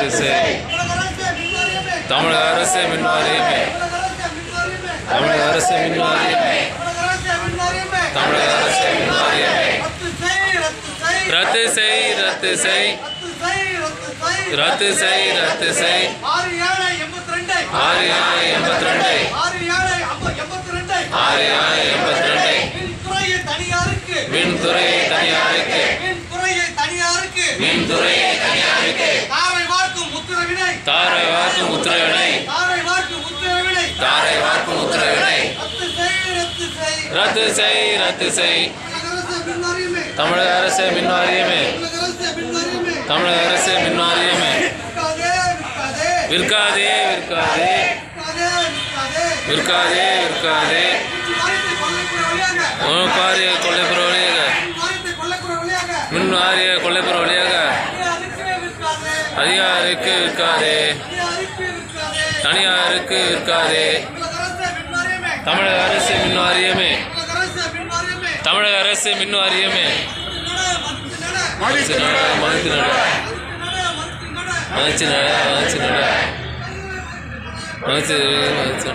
ரத்து செய். தமிழக அரசு மின் வாரியமே. தமிழக அரசு மின் வாரியமே. தமிழக அரசு மின் வாரியமே. ரத்து செய். ரத்து செய். ரத்து செய். ரத்து செய். 6782 6782 மின்துறையை தனியாருக்கு. மின்துறையை தனியாருக்கு. தாரை வார்க்கும் உத்தரவினை. தாரை வார்க்கும் உத்தரவினை. ரத்து செய். ரத்து செய். தமிழக அரசு மின் வாரியமே. தமிழக அரசு மின் வாரியமே. விற்காதே. விற்காதே. விற்காதே. விற்காதே. வாரிய கொள்ளைப்புற வழியாக. மின் வாரிய கொள்ளைப்புற வழியாக அதிகாரிக்கு விற்காதே. தனியாருக்கு விற்காதே. தமிழக அரசு மின் வாரியமே. தமிழக அரசு மின் வாரியமே. மதிச்சு நட. மதிச்சு நட. மதிச்சு நட. மதிச்சு நட. மதிச்சு மதிச்சு